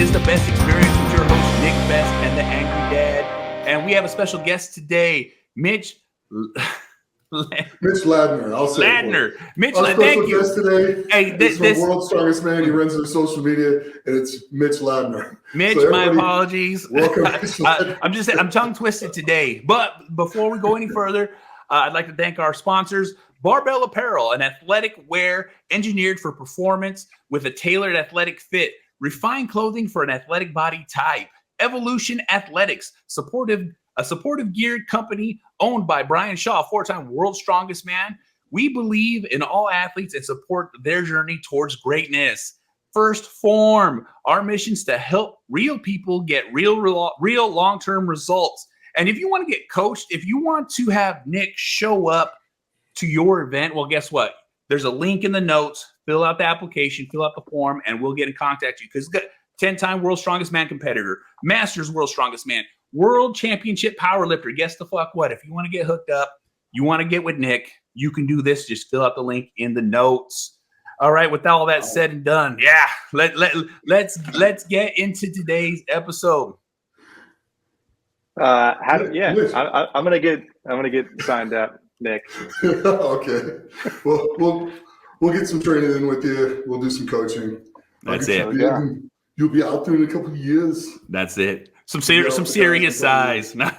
is the best experience with your host, Nick Best and the Angry Dad. And we have a special guest today, Mitch. Mitch Ladner. I'll say Ladner. Mitch, our thank special you. guest today Hey, is from World's Strongest Man. He runs their social media, and it's Mitch Ladner. Mitch, so my apologies. Welcome. I'm tongue twisted today. But before we go any further, I'd like to thank our sponsors, Barbell Apparel, an athletic wear engineered for performance with a tailored athletic fit, refined clothing for an athletic body type. Evolution Athletics, a supportive geared company owned by Brian Shaw, 4-time World's Strongest Man. We believe in all athletes and support their journey towards greatness. First, Phorm. Our mission is to help real people get real long-term results. And if you want to get coached, if you want to have Nick show up to your event, well, guess what? There's a link in the notes. Fill out the application, fill out the form, and we'll get in contact with you. Because 10-time World's Strongest Man competitor, Masters World's Strongest Man, World Championship powerlifter. Guess the fuck what? If you want to get hooked up, you want to get with Nick, you can do this. Just fill out the link in the notes. All right, with all that said and done, yeah, let's get into today's episode. I'm gonna get signed up, Nick. Okay, well, we'll get some training in with you. We'll do some coaching. That's it. You'll be out there in a couple of years. That's it. Some serious size. Thanks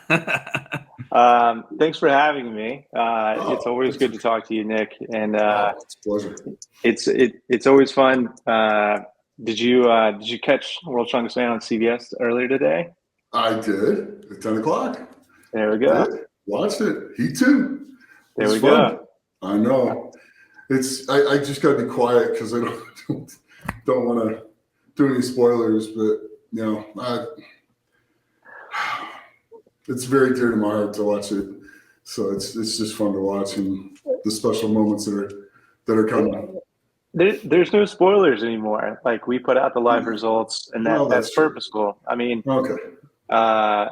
for having me. It's always good to talk to you, Nick. And it's a pleasure. It's always fun. Did you catch World's Strongest Man on CBS earlier today? I did at 10 o'clock. There we go. Watched it. He too. There we go. I know. I just got to be quiet because I don't want to do any spoilers, but it's very dear to my heart to watch it. So it's just fun to watch, and the special moments that are coming. There's no spoilers anymore. Like, we put out the live results, and that's purposeful. I mean, okay. I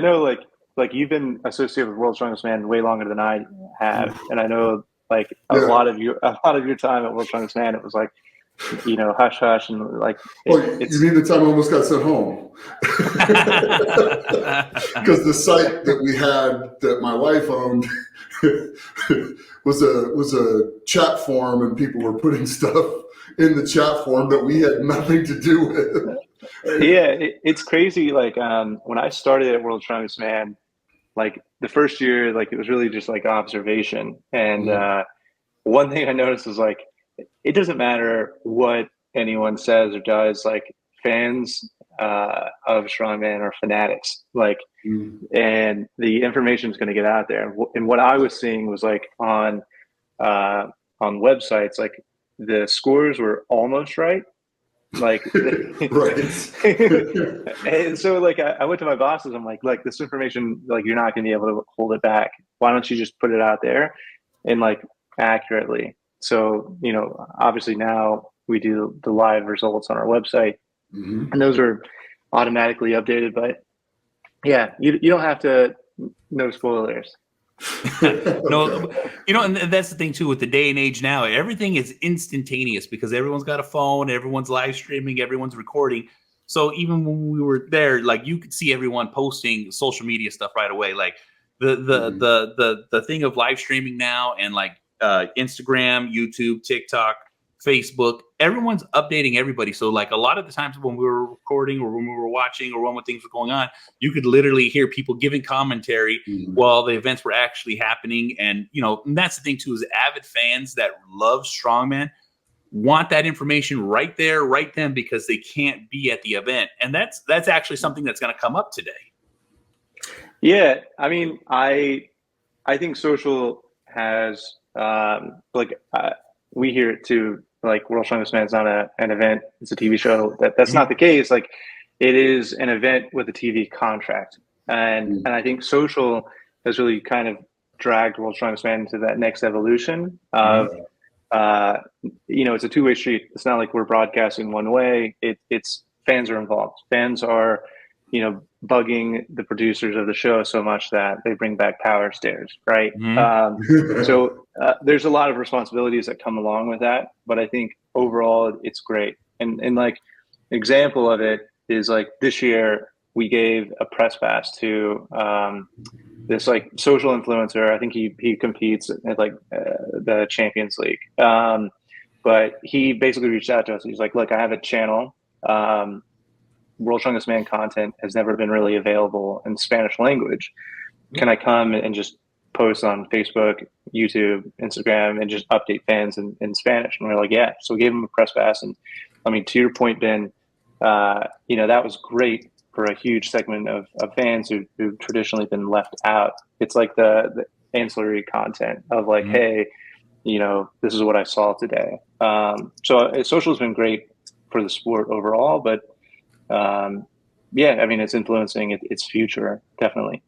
know like you've been associated with World's Strongest Man way longer than I have, and I know like a lot of your time at World's Strongest Man, it was like, hush hush, and like you mean the time I almost got sent home because the site that we had that my wife owned was a chat forum, and people were putting stuff in the chat forum that we had nothing to do with. Yeah, it's crazy. Like when I started at World's Strongest Man, like the first year, like it was really just like observation. And one thing I noticed was like, it doesn't matter what anyone says or does, like fans of Strongman are fanatics, like, and the information is going to get out there. And what I was seeing was like on websites, like the scores were almost right. Like, right. And so like, I went to my bosses. I'm like, this information, like, you're not going to be able to hold it back. Why don't you just put it out there and like accurately? So, obviously now we do the live results on our website, and those are automatically updated, but yeah, you don't have to, no spoilers. No, and that's the thing too with the day and age now. Everything is instantaneous because everyone's got a phone, everyone's live streaming, everyone's recording. So even when we were there, like you could see everyone posting social media stuff right away. Like the thing of live streaming now, and like Instagram, YouTube, TikTok, Facebook, everyone's updating everybody. So like a lot of the times when we were recording or when we were watching or when things were going on, you could literally hear people giving commentary while the events were actually happening. And, and that's the thing too, is avid fans that love Strongman want that information right there, right then, because they can't be at the event. And that's actually something that's going to come up today. Yeah. I mean, I think social has, we hear it too, like World's Strongest Man is not an event, it's a TV show. That's not the case. Like, it is an event with a TV contract. And I think social has really kind of dragged World's Strongest Man into that next evolution of, it's a two-way street. It's not like we're broadcasting one way. It's fans are involved. Fans are, bugging the producers of the show so much that they bring back power stairs, right? So there's a lot of responsibilities that come along with that, but I think overall it's great. And like example of it is like this year we gave a press pass to this like social influencer. I think he competes at like the Champions League. But he basically reached out to us. He's like, look, I have a channel. World Strongest Man content has never been really available in Spanish language. Can I come and just post on Facebook, YouTube, Instagram, and just update fans in Spanish? And we're like, yeah. So we gave him a press pass. And I mean, to your point, Ben, that was great for a huge segment of fans who've traditionally been left out. It's like the ancillary content of like, hey, this is what I saw today. So social has been great for the sport overall, but I mean, it's influencing its future, definitely.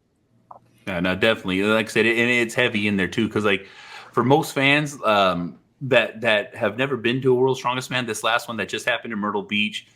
Yeah, no, definitely. Like I said, and it's heavy in there too, because like for most fans that have never been to a World's Strongest Man, this last one that just happened in Myrtle Beach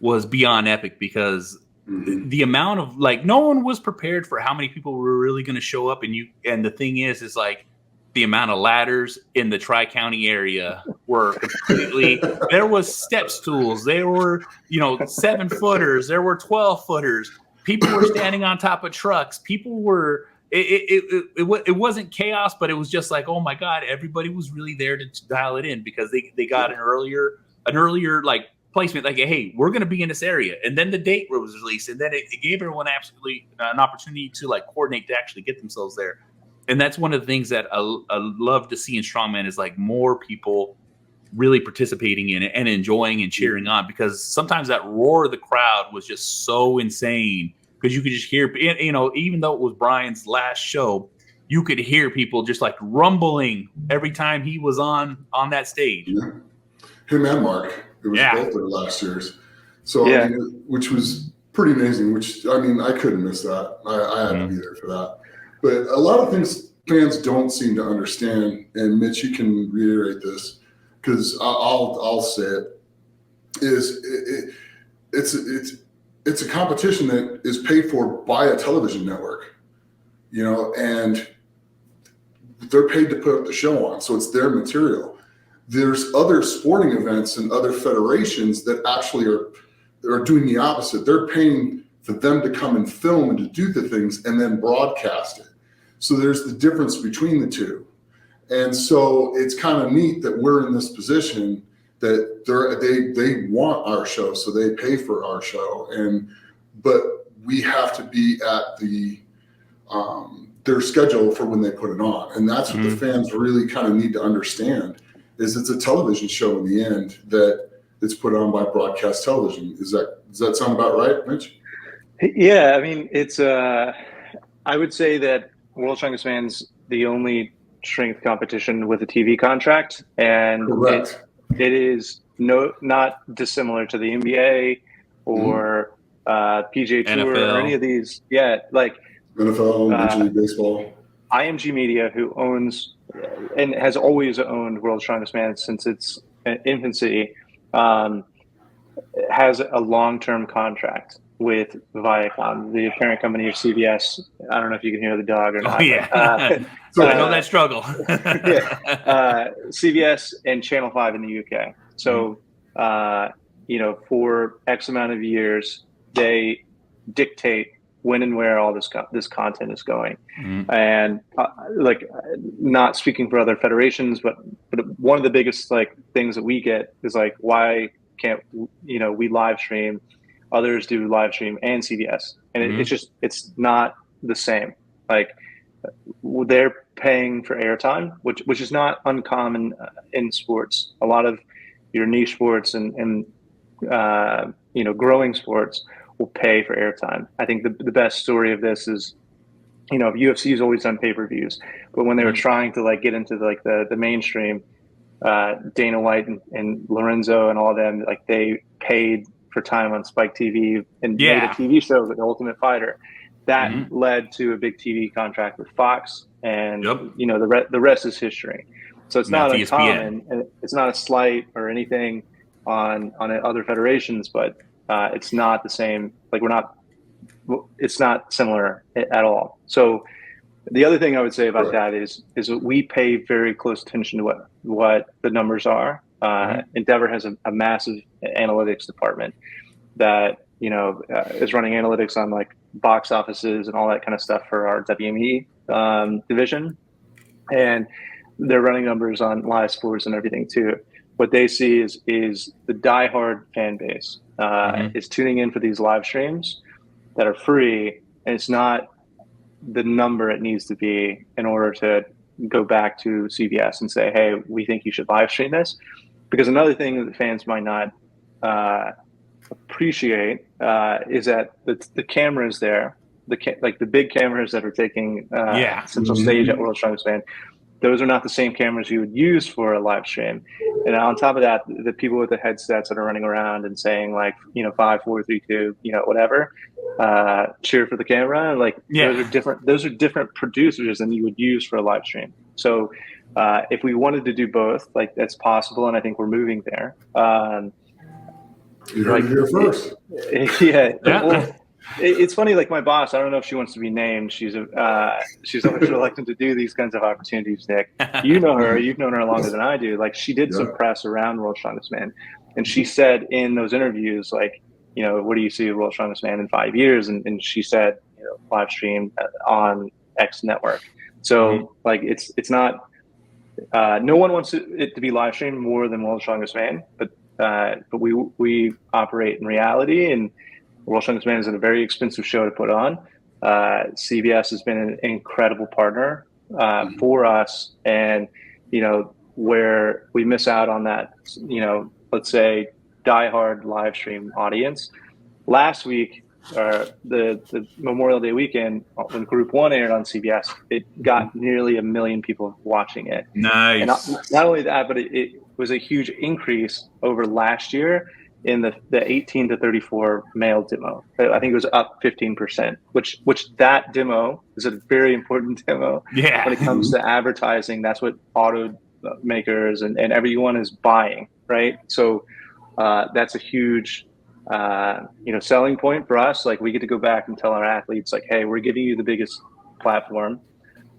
was beyond epic, because the amount of like no one was prepared for how many people were really going to show up, and the thing is like the amount of ladders in the Tri-County area were completely, there was step stools, there were 7-footers, there were 12-footers, people were standing on top of trucks, people were it wasn't chaos, but it was just like, oh my God, everybody was really there to dial it in, because they got an earlier like placement, like, hey, we're going to be in this area, and then the date was released, and then it gave everyone absolutely an opportunity to like coordinate to actually get themselves there. And that's one of the things that I love to see in Strongman, is like more people really participating in it and enjoying and cheering on, because sometimes that roar of the crowd was just so insane, because you could just hear, even though it was Brian's last show, you could hear people just like rumbling every time he was on that stage. Yeah. Him and Mark, it was both their last years. So, I mean, which was pretty amazing, which, I mean, I couldn't miss that. I had to be there for that. But a lot of things fans don't seem to understand, and Mitch, you can reiterate this, because I'll say it, it's a competition that is paid for by a television network, and they're paid to put the show on, so it's their material. There's other sporting events and other federations that actually are doing the opposite. They're paying for them to come and film and to do the things and then broadcast it. So there's the difference between the two. And so it's kind of neat that we're in this position that they want our show, so they pay for our show, but we have to be at their schedule for when they put it on. And that's what the fans really kind of need to understand, is it's a television show in the end that it's put on by broadcast television. Does that sound about right, Mitch? Yeah, I mean, it's I would say that World Strongest Man's the only strength competition with a TV contract, and it is not dissimilar to the NBA or PGA Tour NFL. or any of these. Yeah, like NFL, Major League Baseball. IMG Media, who owns and has always owned World Strongest Man since its infancy, has a long-term contract with Viacom, the parent company of CBS. I don't know if you can hear the dog or not. Oh, yeah. I know that struggle. CBS and Channel 5 in the UK. So, for X amount of years, they dictate when and where all this content is going. And not speaking for other federations, but one of the biggest things that we get is why can't we live stream? Others do live stream and CBS, and it's not the same. They're paying for airtime, which is not uncommon in sports. A lot of your niche sports and growing sports will pay for airtime. I think the best story of this is, UFC has always done pay-per-views, but when they were trying to get into the mainstream, Dana White and Lorenzo and all of them, they paid for time on Spike TV and made a TV show, The Ultimate Fighter. That led to a big TV contract with Fox, and the rest is history. So it's not uncommon, and it's not a slight or anything on other federations, but it's not the same. It's not similar at all. So the other thing I would say about that is that we pay very close attention to what the numbers are. Endeavor has a massive analytics department, that is running analytics on like box offices and all that kind of stuff for our WME division, and they're running numbers on live sports and everything too. What they see is the diehard fan base is tuning in for these live streams that are free, and it's not the number it needs to be in order to go back to CBS and say, hey, we think you should live stream this. Because another thing that fans might not appreciate is that the cameras there, the big cameras that are taking central stage at World's Strongest Man, those are not the same cameras you would use for a live stream. And on top of that, the people with the headsets that are running around and saying like, 5, 4, 3, 2, whatever, cheer for the camera. Like those are different producers than you would use for a live stream. So if we wanted to do both, like that's possible. And I think we're moving there. You heard it here first. Well, it's funny, like my boss, I don't know if she wants to be named. She's always reluctant to do these kinds of opportunities, Nick. You know her, you've known her longer than I do. Like she did some press around World's Strongest Man. And she said in those interviews, like, what do you see of World's Strongest Man in 5 years? And she said, live stream on X network. So like, it's not, no one wants it to be live streamed more than World's Strongest Man, but we operate in reality, and World's Strongest Man is a very expensive show to put on. CBS has been an incredible partner for us, and where we miss out on that, let's say diehard live stream audience. Last week, the Memorial Day weekend, when Group 1 aired on CBS, it got nearly 1 million people watching it. Nice. And not only that, but it was a huge increase over last year in the 18 to 34 male demo. I think it was up 15%, which that demo is a very important demo when it comes to advertising. That's what automakers and everyone is buying, right? So that's a huge selling point for us. Like we get to go back and tell our athletes like, hey, we're giving you the biggest platform,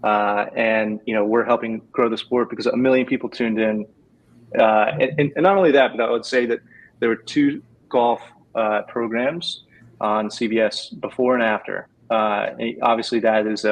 and we're helping grow the sport because 1 million people tuned in. And not only that, but I would say that there were 2 golf programs on CBS before and after. And obviously, that is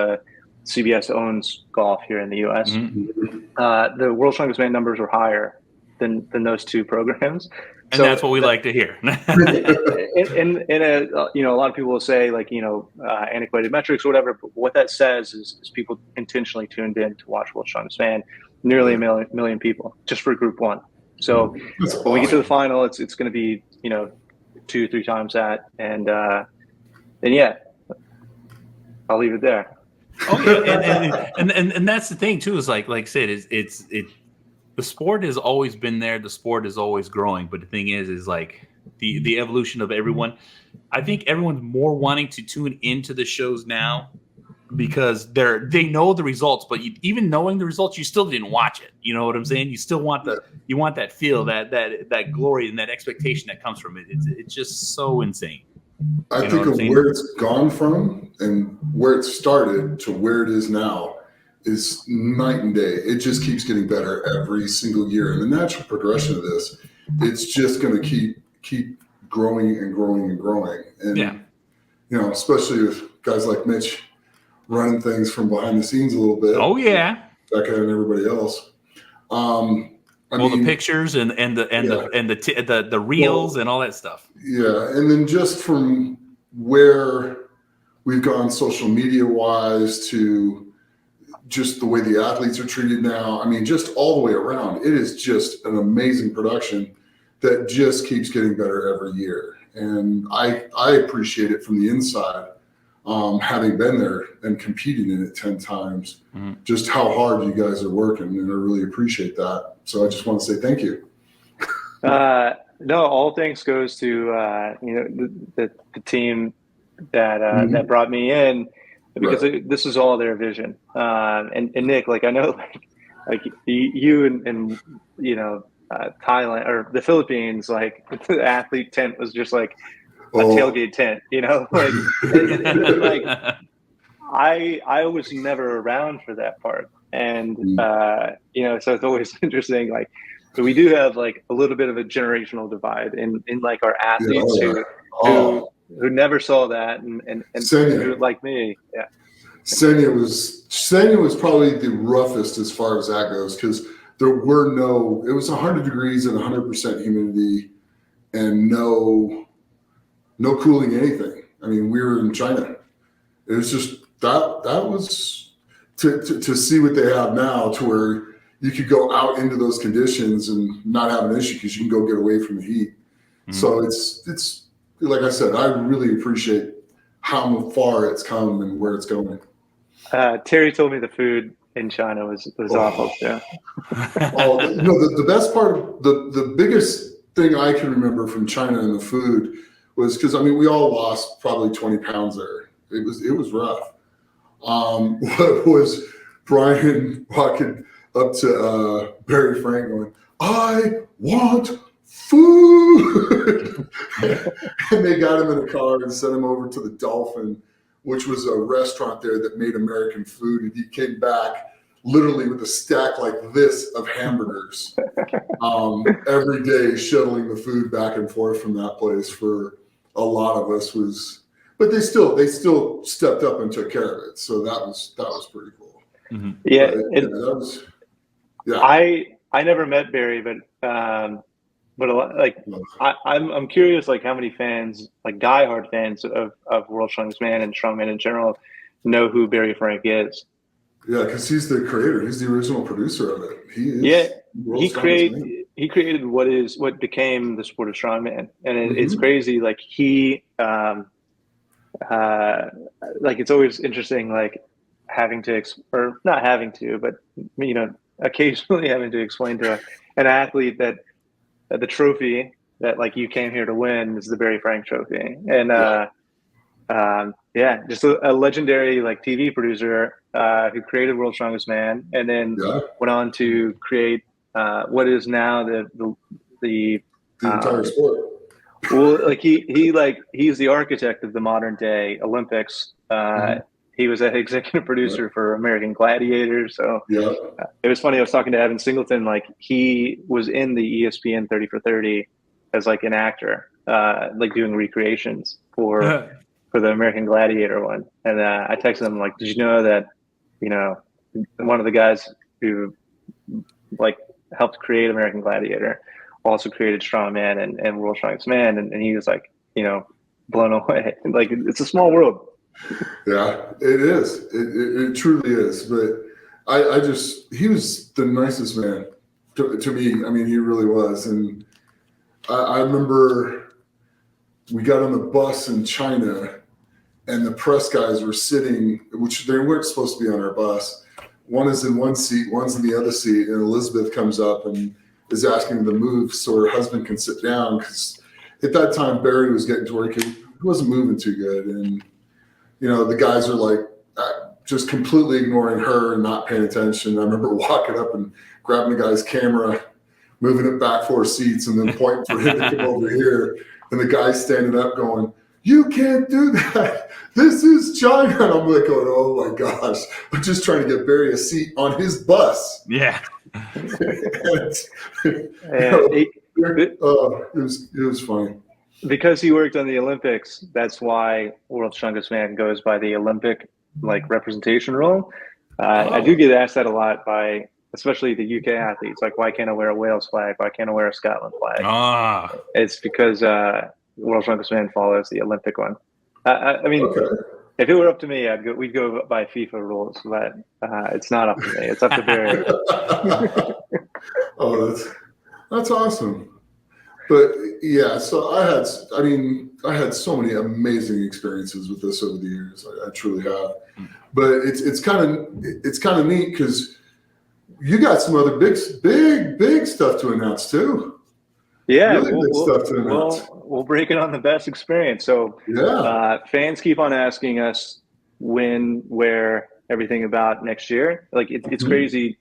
CBS owns golf here in the U.S. The World's Strongest Man numbers were higher than those 2 programs. And that's what we like to hear. and a lot of people will say like, antiquated metrics or whatever. But what that says is people intentionally tuned in to watch World's Strongest Man. Nearly 1 million people just for Group 1. So when we get to the final, it's going to be 2-3 times that, and yeah, I'll leave it there. And that's the thing too. Is like I said, it's the sport has always been there. The sport is always growing. But the thing is like the evolution of everyone. I think everyone's more wanting to tune into the shows now because they know the results. But even knowing the results, you still didn't watch it. You know what I'm saying? You still want that feel, that glory, and that expectation that comes from it. It's just so insane. I think of where it's gone from and where it started to where it is now is night and day. It just keeps getting better every single year. And the natural progression of this, it's just going to keep growing and growing and growing. And, especially with guys like Mitch running things from behind the scenes a little bit. Oh, yeah. Becca and everybody else. The pictures and the reels and all that stuff. Yeah. And then just from where we've gone social media wise to just the way the athletes are treated now. I mean, just all the way around, it is just an amazing production that just keeps getting better every year. And I appreciate it from the inside, having been there and competing in it 10 times, just how hard you guys are working. And I really appreciate that. So I just want to say thank you. No, all thanks goes to, the team that brought me in, because this is all their vision. And Nick, like I know, like you and Thailand or the Philippines, like the athlete tent was just like a tailgate tent, like and like I was never around for that part, and so it's always interesting. Like, so we do have like a little bit of a generational divide in like our athletes Oh, who never saw that, and Senya. who, like me, yeah. Senya was probably the roughest as far as that goes, because it was 100 degrees and 100% humidity and no cooling anything. I mean, we were in China. It was just that was to see what they have now, to where you could go out into those conditions and not have an issue because you can go get away from the heat. Mm-hmm. So it's like I said, I really appreciate how far it's come and where it's going. Terry told me the food in China was awful too. The best part, the biggest thing I can remember from China and the food was, because I mean, we all lost probably 20 pounds there. It was rough. What was Brian walking up to Barry Frank going, "I want food," and they got him in a car and sent him over to the Dolphin, which was a restaurant there that made American food. And he came back literally with a stack like this of hamburgers every day, shuttling the food back and forth from that place for a lot of us. But they still stepped up and took care of it. So that was pretty cool. Mm-hmm. Yeah. That was, yeah. I never met Barry, but a lot, like, I'm curious, like, how many fans, like diehard fans of World's Strongest Man and Strongman in general, know who Barry Frank is. Yeah, because he's the creator. He's the original producer of it. He is. Yeah, he created what became the sport of strongman, and it's crazy. Like like it's always interesting, like not having to, but occasionally having to explain to an athlete that the trophy that, like, you came here to win is the Barry Frank trophy. And just a legendary, like, TV producer who created World's Strongest Man, and then went on to create what is now the entire sport. Well, like he's the architect of the modern day Olympics. He was an executive producer for American Gladiator. So it was funny. I was talking to Evan Singleton. Like, he was in the ESPN 30 for 30 as, like, an actor, like doing recreations for the American Gladiator one. And I texted him, like, did you know that, one of the guys who, like, helped create American Gladiator also created Strongman and World's Strongest Man? And he was like, blown away. Like, it's a small world. Yeah, it is. It truly is. But he was the nicest man to me. I mean, he really was. And I remember we got on the bus in China, and the press guys were sitting, which they weren't supposed to be on our bus. One is in one seat, one's in the other seat, and Elizabeth comes up and is asking them to move so her husband can sit down, because at that time Barry was getting to where he wasn't moving too good, and the guys are like just completely ignoring her and not paying attention. I remember walking up and grabbing the guy's camera, moving it back 4 seats, and then pointing for him to come over here, and the guy's standing up going, "You can't do that. This is China." And I'm like going, "Oh my gosh." I'm just trying to get Barry a seat on his bus. Yeah. It was funny. Because he worked on the Olympics, that's why World's Strongest Man goes by the Olympic, like, representation role. I do get asked that a lot by, especially the UK athletes, like, why can't I wear a Wales flag? Why can't I wear a Scotland flag? It's because World's Strongest Man follows the Olympic one. I mean, if it were up to me, we'd go by FIFA rules, but it's not up to me. It's up to Barry. Oh, that's awesome. But yeah, so I had so many amazing experiences with this over the years. I truly have. But it's kind of neat, because you got some other big stuff to announce too. Yeah, really big stuff to announce. We'll break it on the best experience. So fans keep on asking us when, where, everything about next year. Like, it's crazy.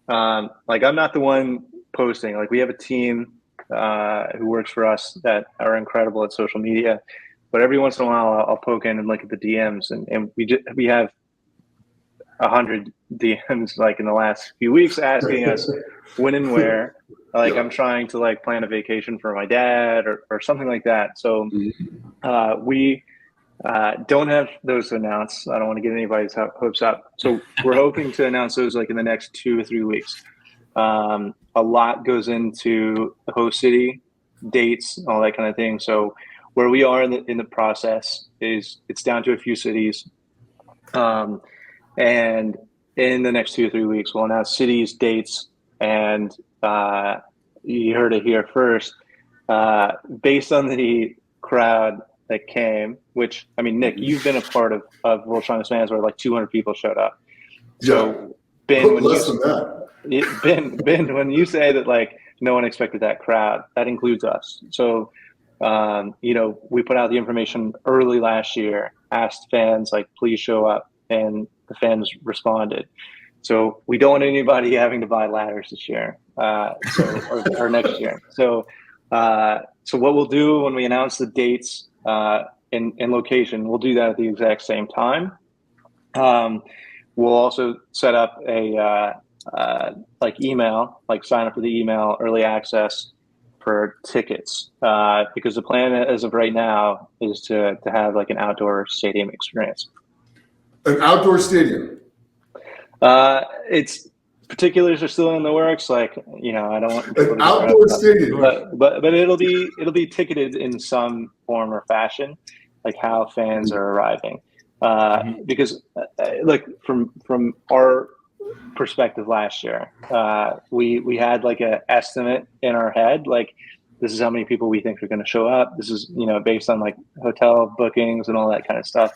Like, I'm not the one posting. Like, we have a team who works for us that are incredible at social media, but every once in a while I'll poke in and look at the DMs, and we have 100 DMs, like, in the last few weeks, asking us when and where. Like, I'm trying to, like, plan a vacation for my dad or something like that. So We don't have those to announce. I don't want to get anybody's hopes up. So we're hoping to announce those like in the next 2 or 3 weeks. A lot goes into the host city, dates, all that kind of thing. So where we are in the process is it's down to a few cities. And in the next 2 or 3 weeks, we'll announce cities, dates, and you heard it here first. Based on the crowd that came, which, I mean, Nick, you've been a part of World's Strongest Man's where like 200 people showed up. So Ben, when Ben, when you say that like no one expected that crowd, that includes us. So, we put out the information early last year, asked fans like, please show up, and the fans responded. So we don't want anybody having to buy ladders this year, or next year. So what we'll do when we announce the dates and location, we'll do that at the exact same time. We'll also set up a email, sign up for the email early access for tickets, because the plan as of right now is to have like an outdoor stadium experience. An outdoor stadium. It's particulars are still in the works. I don't want an outdoor stadium, but it'll be ticketed in some form or fashion, like how fans are arriving. Because from our perspective last year, we had like an estimate in our head, like this is how many people we think are going to show up. This is, based on like hotel bookings and all that kind of stuff.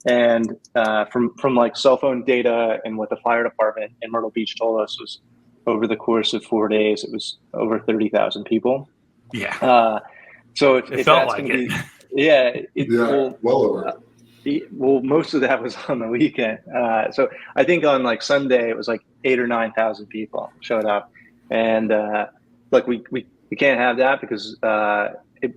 And from like cell phone data and what the fire department in Myrtle Beach told us was over the course of 4 days, it was over 30,000 people. Yeah. So it felt like it. Well over. Well, most of that was on the weekend. So I think on like Sunday, it was like 8,000 or 9,000 people showed up. And we can't have that because it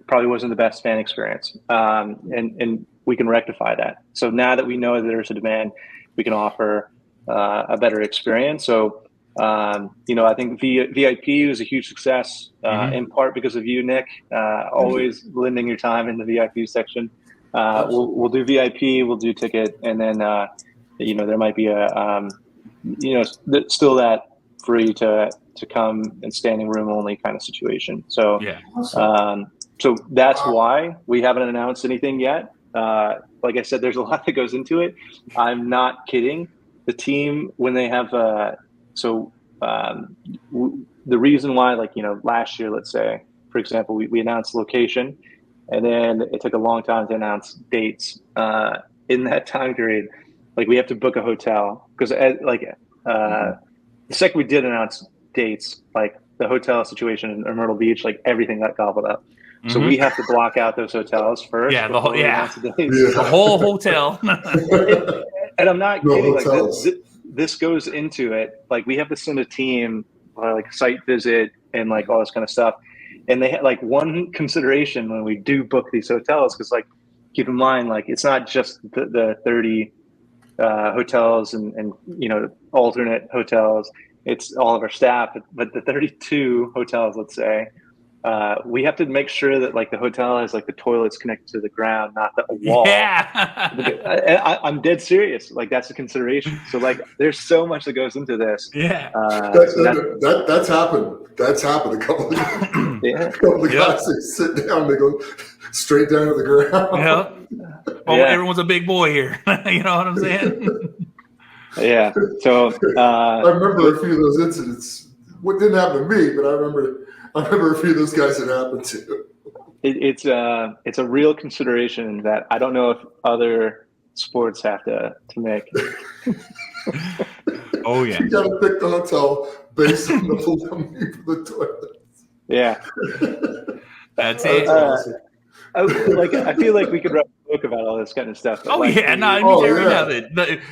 probably wasn't the best fan experience. And we can rectify that. So now that we know that there's a demand, we can offer a better experience. So, I think VIP was a huge success, in part because of you, Nick, always lending your time in the VIP section. We'll do VIP, we'll do ticket, and then, there might be still that free to come and standing room only kind of situation. So, so that's why we haven't announced anything yet. Like I said, there's a lot that goes into it. I'm not kidding. The team, when they have, the reason why, last year, let's say, for example, we announced location, and then it took a long time to announce dates. In that time period, we have to book a hotel because, the second we did announce dates, the hotel situation in Myrtle Beach, everything got gobbled up. So we have to block out those hotels first. Yeah, the whole hotel. And I'm not kidding. This goes into it. We have to send a team, site visit and all this kind of stuff. And they had one consideration when we do book these hotels, because keep in mind, it's not just the 30 hotels and alternate hotels. It's all of our staff, but the 32 hotels, let's say, we have to make sure that the hotel has the toilets connected to the ground, not the wall. Yeah. I'm dead serious. That's a consideration. So there's so much that goes into this. Yeah. That's happened. That's happened a couple of times. A couple of guys, they sit down, they go straight down to the ground. Everyone's a big boy here. You know what I'm saying? Yeah. So I remember a few of those incidents. What didn't happen to me, but I remember a few of those guys that happened to. It's a real consideration that I don't know if other sports have to make. Oh yeah. You got to pick the hotel based on the volume of the toilets. Yeah. That's it. I feel like we could write a book about all this kind of stuff.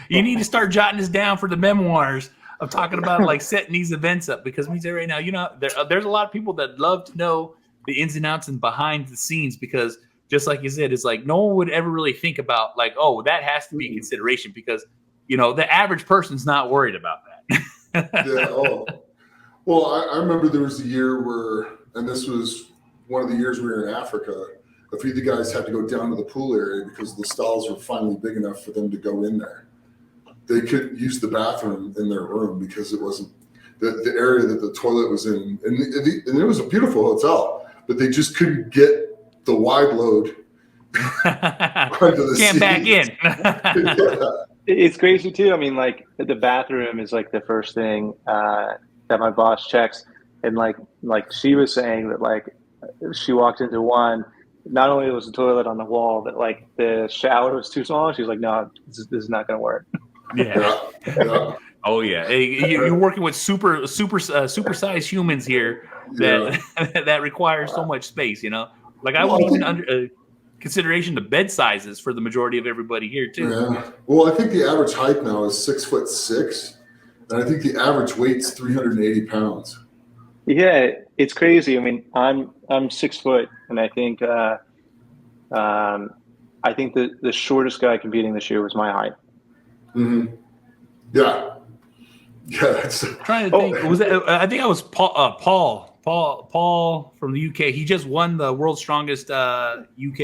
You need to start jotting this down for the memoirs of talking about setting these events up, because we say right now, there's a lot of people that love to know the ins and outs and behind the scenes, because just like you said, it's no one would ever really think about that has to be a consideration, because the average person's not worried about that. Yeah. Oh, well, I remember there was a year where, and this was one of the years we were in Africa, a few of the guys had to go down to the pool area because the stalls were finally big enough for them to go in there. They couldn't use the bathroom in their room because it wasn't the area that the toilet was in. And it was a beautiful hotel, but they just couldn't get the wide load onto the Can't back in. Yeah. It's crazy too. I mean, like the bathroom is like the first thing that my boss checks, and like she was saying that like she walked into one. Not only was the toilet on the wall, but like the shower was too small. She was like, "No, this is not going to work." Yeah. Yeah. Oh yeah. Hey, you're working with supersized humans here that require so much space. You know, like I wouldn't even under consideration the bed sizes for the majority of everybody here too. Yeah. Well, I think the average height now is 6'6", and I think the average weight's 380 pounds. Yeah, it's crazy. I mean, I'm 6 foot, and I think the shortest guy competing this year was my height. Mm-hmm. Yeah. Yeah. That's Trying to think, was that? I think I was Paul from the UK. He just won the world's strongest UK.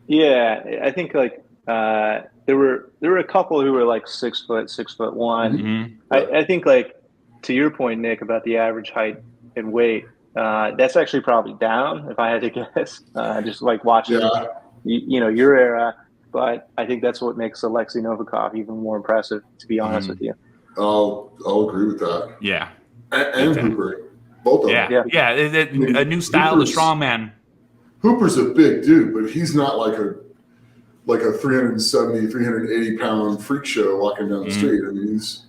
Yeah, I think like there were a couple who were like 6 foot, 6'1". Mm-hmm. I think like to your point, Nick, about the average height and weight, that's actually probably down if I had to guess. Just like watching, you know, your era. But I think that's what makes Alexei Novikov even more impressive, to be honest with you. I'll agree with that. Yeah. And Hooper. Both of them. Yeah. A new style of strongman. Hooper's a big dude, but he's not like a 370, 380 pound freak show walking down the street. I mean, he's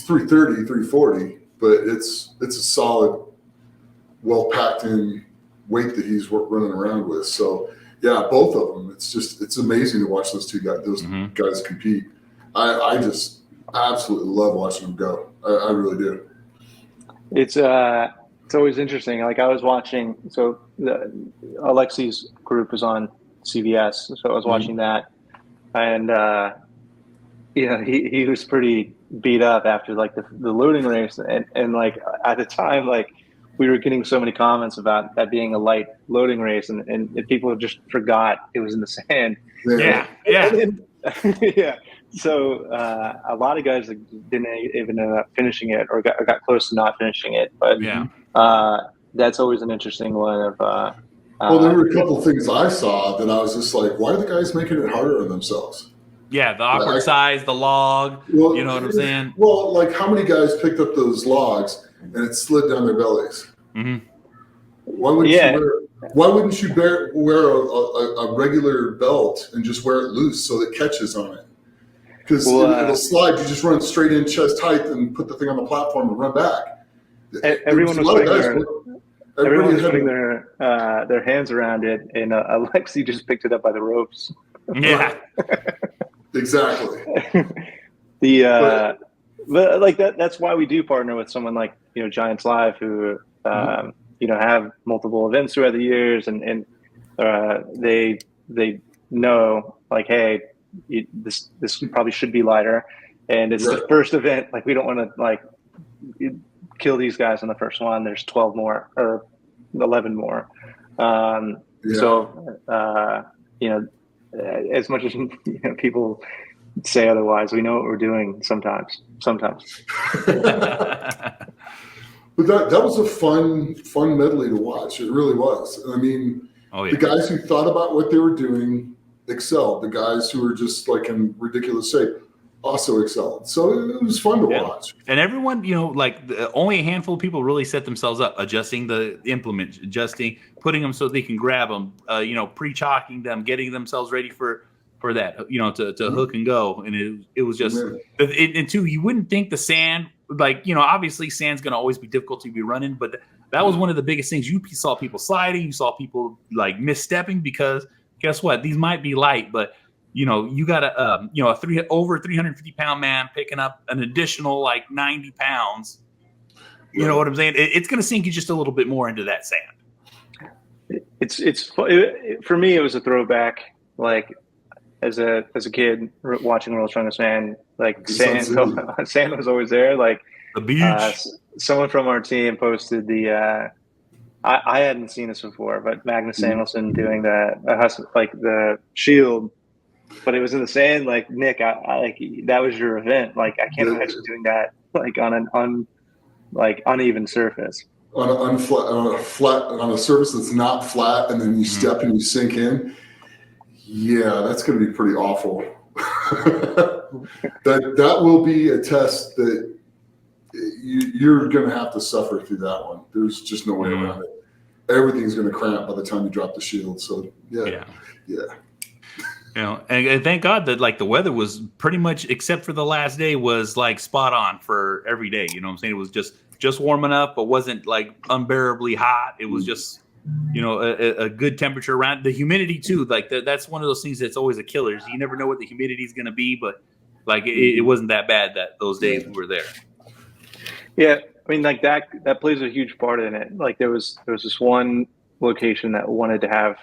330, 340, but it's a solid, well packed in weight that he's running around with. So yeah, both of them. It's amazing to watch those guys compete. I just absolutely love watching them go. I really do. It's always interesting. Like I was watching, so Alexei's group is on CBS, so I was watching that, and you know, he was pretty beat up after like the loading race, and like at the time, like we were getting so many comments about that being a light loading race, and people just forgot it was in the sand. Yeah. Yeah. So a lot of guys didn't even end up finishing it, or got close to not finishing it. But that's always an interesting one. Of well, there were a couple of things I saw that I was just like, why are the guys making it harder on themselves? Yeah, the awkward size, the log. Well, you know what I'm saying? Well, like how many guys picked up those logs and it slid down their bellies? Mm-hmm. Why wouldn't you wear a regular belt and just wear it loose so that it catches on it? Because it'll slide. You just run straight in, chest height, and put the thing on the platform and run back. Everyone was putting their hands around it, and Alexei just picked it up by the ropes. Yeah, exactly. But like that's why we do partner with someone like, you know, Giants Live, who you know, have multiple events throughout the years, and they know like, hey, this probably should be lighter, and it's the first event. Like we don't want to like kill these guys on the first one. There's 12 more or 11 more. So you know, as much as people say otherwise, we know what we're doing sometimes. But that was a fun medley to watch. It really was. I mean, the guys who thought about what they were doing excelled. The guys who were just like in ridiculous shape also excelled. So it was fun to watch. And everyone, you know, like only a handful of people really set themselves up, adjusting the implements, putting them so they can grab them, you know, pre-chalking them, getting themselves ready for that, you know, to hook and go. And it was just, and two, you wouldn't think the sand, like, you know, obviously sand's going to always be difficult to be running, but that was one of the biggest things. You saw people sliding, you saw people like misstepping, because guess what? These might be light, but you know, you got a, you know, over 350 pound man picking up an additional like 90 pounds. You know what I'm saying? It's going to sink you just a little bit more into that sand. For me, it was a throwback. Like as a kid watching World's Strongest Man, like sand was always there. Like the beach. Someone from our team posted the I hadn't seen this before, but Magnus Samuelsson doing like the shield, but it was in the sand. Like Nick, I like that was your event. Like I can't imagine doing that like on an uneven surface. On a surface that's not flat, and then you step and you sink in. Yeah, that's going to be pretty awful. that will be a test that you're going to have to suffer through that one. There's just no way around it. Everything's going to cramp by the time you drop the shield. So yeah. You know, and thank God that like the weather was pretty much, except for the last day, was like spot on for every day. You know what I'm saying? It was just warm enough, but wasn't like unbearably hot. It was just, you know, a good temperature around. The humidity too, like that's one of those things that's always a killer. You never know what the humidity is going to be, but like it wasn't that bad that those days we were there. Yeah, I mean, like that plays a huge part in it. Like there was this one location that wanted to have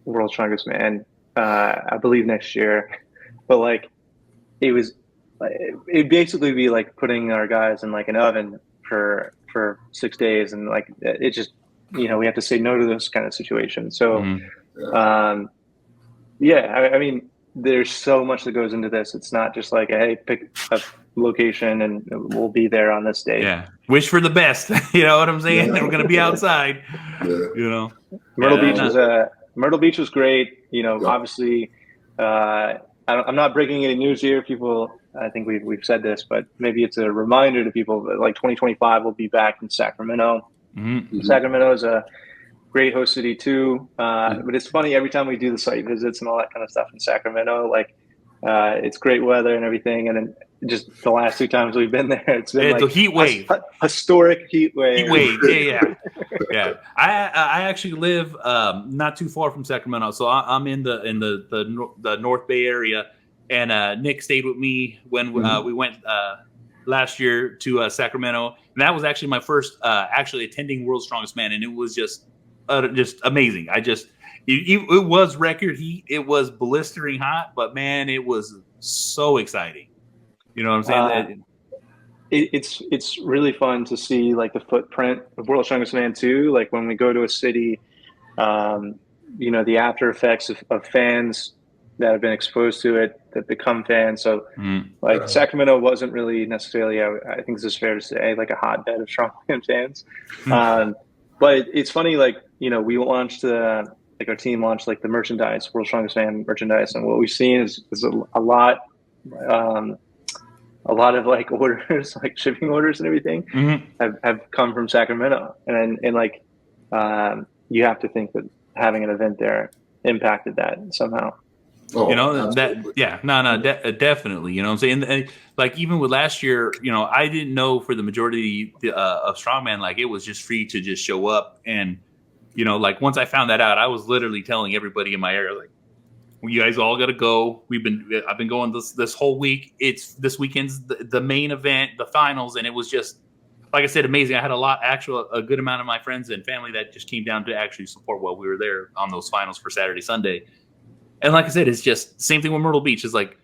World's Strongest Man, I believe next year, but like it'd basically be like putting our guys in like an oven for 6 days, and like it just, you know, we have to say no to those kind of situations. So, I mean, there's so much that goes into this. It's not just like, hey, pick a location and we'll be there on this day. Yeah, wish for the best. You know what I'm saying? We're gonna be outside. You know, Myrtle Beach was great. You know, obviously, I'm not breaking any news here. People, I think we've said this, but maybe it's a reminder to people that like 2025 will be back in Sacramento. Sacramento is a great host city too. But it's funny, every time we do the site visits and all that kind of stuff in Sacramento, like it's great weather and everything. And then just the last 2 times we've been there, it's been like the heat wave, historic heat wave. Yeah. I actually live not too far from Sacramento, so I'm in the North Bay area, and Nick stayed with me when we went last year to Sacramento, and that was actually my first actually attending World's Strongest Man, and it was just amazing. It was record heat, it was blistering hot, but man, it was so exciting. You know what I'm saying? It's really fun to see like the footprint of World's Strongest Man too. Like when we go to a city, you know, the after effects of fans that have been exposed to it that become fans. So like Sacramento wasn't really necessarily, I think this is fair to say, like a hotbed of Strongman fans. But it's funny, like, you know, we launched like our team launched like the merchandise, World's Strongest Man merchandise, and what we've seen is a lot of like orders, like shipping orders and everything have come from Sacramento. And like, you have to think that having an event there impacted that somehow. Oh, you know, definitely. You know what I'm saying? And, like even with last year, you know, I didn't know for the majority of Strongman, like it was just free to just show up. And, you know, like once I found that out, I was literally telling everybody in my area, like, well, you guys all got to go. I've been going this whole week. It's this weekend's the main event, the finals. And it was just, like I said, amazing. I had a good amount of my friends and family that just came down to actually support while we were there on those finals for Saturday, Sunday. And like I said, it's just same thing with Myrtle Beach. It's like,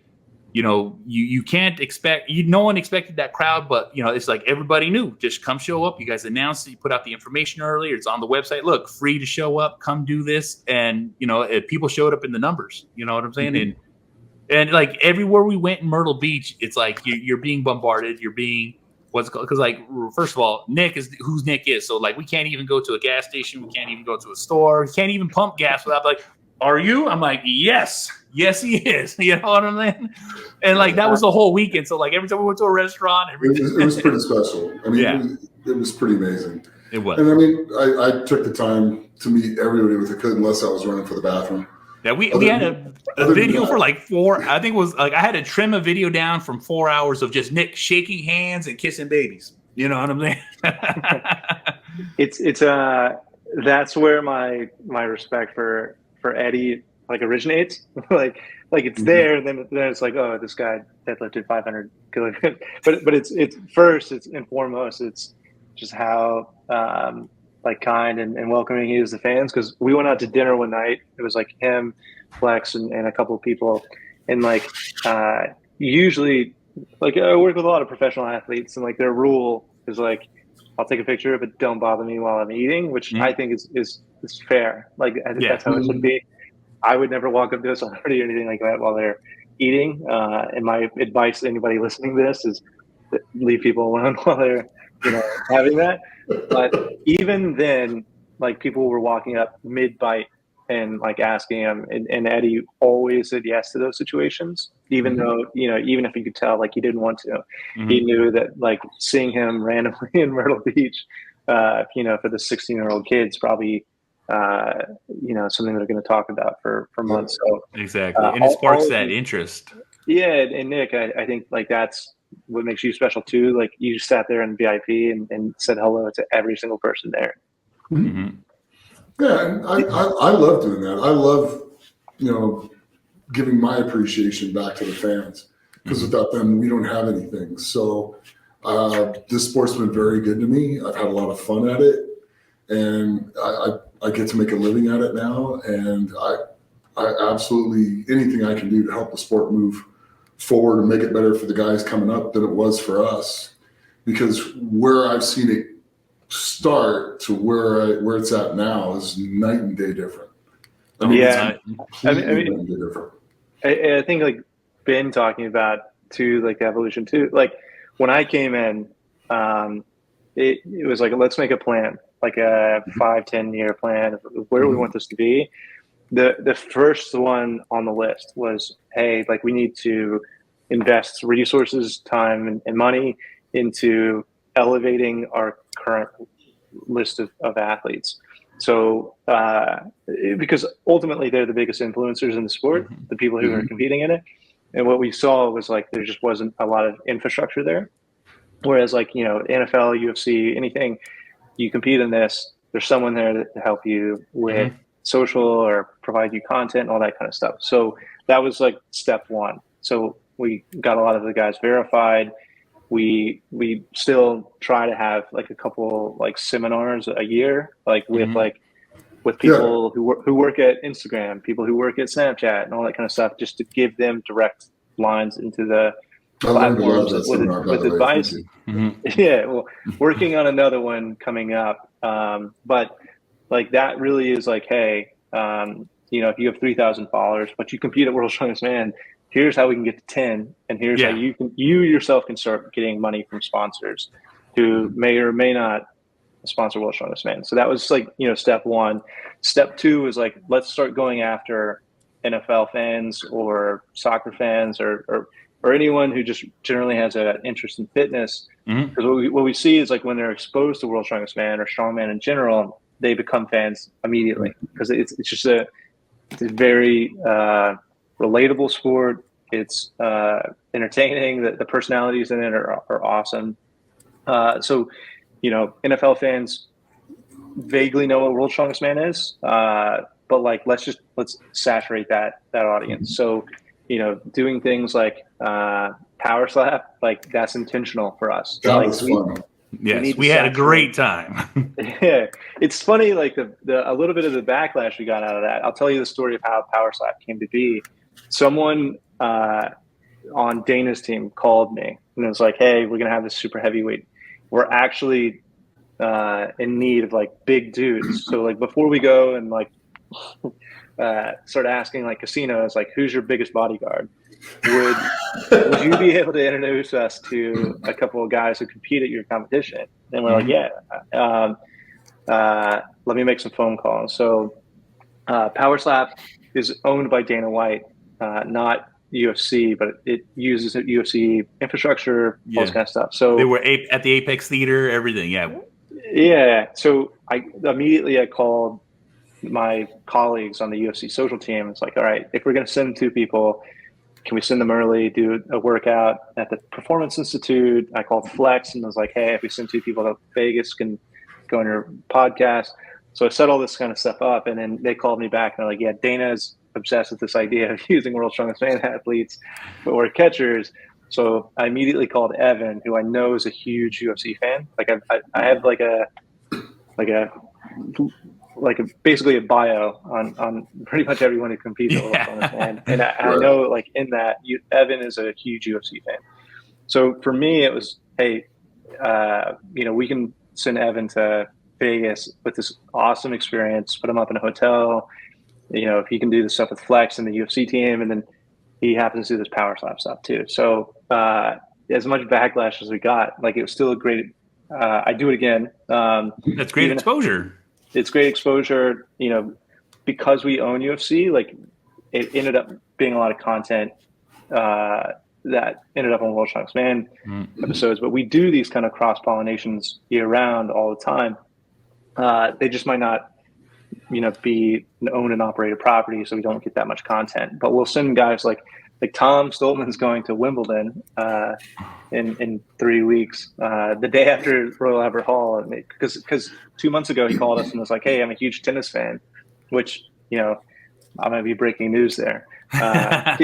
you know, you can't expect, no one expected that crowd, but you know, it's like everybody knew, just come show up. You guys announced it, you put out the information earlier. It's on the website. Look, free to show up, come do this. And, you know, people showed up in the numbers, you know what I'm saying? And like everywhere we went in Myrtle Beach, it's like you're being bombarded. You're being because like, first of all, Nick is who's Nick is. So like, we can't even go to a gas station. We can't even go to a store. We can't even pump gas without like, are you? I'm like, yes, he is. You know what I'm saying? And like that was the whole weekend. So like every time we went to a restaurant, it was pretty special. I mean, it was pretty amazing. It was. And I mean, I took the time to meet everybody if I could, unless I was running for the bathroom. Yeah, we had a video for like 4. I think it was like I had to trim a video down from 4 hours of just Nick shaking hands and kissing babies. You know what I'm saying? it's that's where my respect for Eddie like originates. like it's there, and then it's like, oh, this guy deadlifted 500 kilograms. But it's first, it's and foremost, it's just how like kind and welcoming he is to fans. Because we went out to dinner one night. It was like him, Flex, and a couple of people, and like usually like I work with a lot of professional athletes, and like their rule is like I'll take a picture, but don't bother me while I'm eating, which I think is fair. Like I think Yeah. that's how it should be. I would never walk up to a celebrity or anything like that while they're eating. And my advice to anybody listening to this is leave people alone while they're, having that. But even then, like people were walking up mid bite and like asking him, and Eddie always said yes to those situations, even though, even if you could tell, like he didn't want to, he knew that like seeing him randomly in Myrtle Beach, for the 16-year-old kids, probably, something they're going to talk about for months. So exactly. And it sparks that interest. Yeah. And Nick, I think like that's what makes you special too. Like you sat there in VIP and said hello to every single person there. Yeah, and I love doing that. I love, giving my appreciation back to the fans, because without them, we don't have anything. So this sport's been very good to me. I've had a lot of fun at it, and I get to make a living at it now. And I absolutely, anything I can do to help the sport move forward and make it better for the guys coming up than it was for us, because where I've seen it start to where it's at now is night and day different. I mean, Yeah, night and day different. I think like Ben talking about too, like the evolution too. Like when I came in, it was like, let's make a plan, like a 5-10 year plan of where we want this to be. The first one on the list was, hey, like we need to invest resources, time, and money into elevating our current list of athletes. So because ultimately they're the biggest influencers in the sport, the people who are competing in it. And what we saw was like there just wasn't a lot of infrastructure there. Whereas like, NFL, UFC, anything, you compete in this, there's someone there to help you with social or provide you content and all that kind of stuff. So that was like step one. So we got a lot of the guys verified. We still try to have like a couple like seminars a year, like with people who work at Instagram, people who work at Snapchat and all that kind of stuff, just to give them direct lines into the platforms with advice. Yeah, well, working on another one coming up. But like that really is like, hey, if you have 3,000 followers, but you compete at World's Strongest Man, here's how we can get to 10, and here's how you yourself can start getting money from sponsors who may or may not sponsor World's Strongest Man. So that was like, step one. Step two is like, let's start going after NFL fans or soccer fans or anyone who just generally has an interest in fitness. Because what we see is like when they're exposed to World's Strongest Man or Strongman in general, they become fans immediately, because it's just a very relatable sport. It's entertaining. The personalities in it are awesome. So, NFL fans vaguely know what World's Strongest Man is, but like let's saturate that audience. So, doing things like Power Slap, like that's intentional for us. That like, was fun. Yes, we had a great time. Yeah, it's funny. Like a little bit of the backlash we got out of that. I'll tell you the story of how Power Slap came to be. Someone on Dana's team called me and it was like, "Hey, we're gonna have this super heavyweight. We're actually in need of like big dudes. So like before we go and like start asking like casinos, like who's your biggest bodyguard? Would you be able to introduce us to a couple of guys who compete at your competition?" And we're like, yeah. Let me make some phone calls. So Power Slap is owned by Dana White, not UFC, but it uses UFC infrastructure, all this kind of stuff. So they were at the Apex Theater, everything. Yeah. So I called my colleagues on the UFC social team. It's like, all right, if we're going to send 2 people, can we send them early, do a workout at the Performance Institute? I called Flex and was like, hey, if we send 2 people to Vegas, can go on your podcast. So I set all this kind of stuff up, and then they called me back and they're like, yeah, Dana's obsessed with this idea of using World's Strongest Man athletes or catchers. So I immediately called Evan, who I know is a huge UFC fan. Like I have basically a bio on pretty much everyone who competes at World's Strongest Man. And I know like in that Evan is a huge UFC fan. So for me, it was, hey, we can send Evan to Vegas with this awesome experience, put him up in a hotel. If he can do the stuff with Flex and the UFC team, and then he happens to do this power slap stuff too. So as much backlash as we got, like, it was still a great. I do it again. That's great exposure. It's great exposure. Because we own UFC, like, it ended up being a lot of content that ended up on World Strongest Man episodes. But we do these kind of cross pollinations year round all the time. They just might not, be an owned and operated property, so we don't get that much content. But we'll send guys like Tom Stoltman's going to Wimbledon in 3 weeks, the day after Royal Albert Hall, because 2 months ago he called us and was like, "Hey, I'm a huge tennis fan," which I'm going to be breaking news there. Yeah.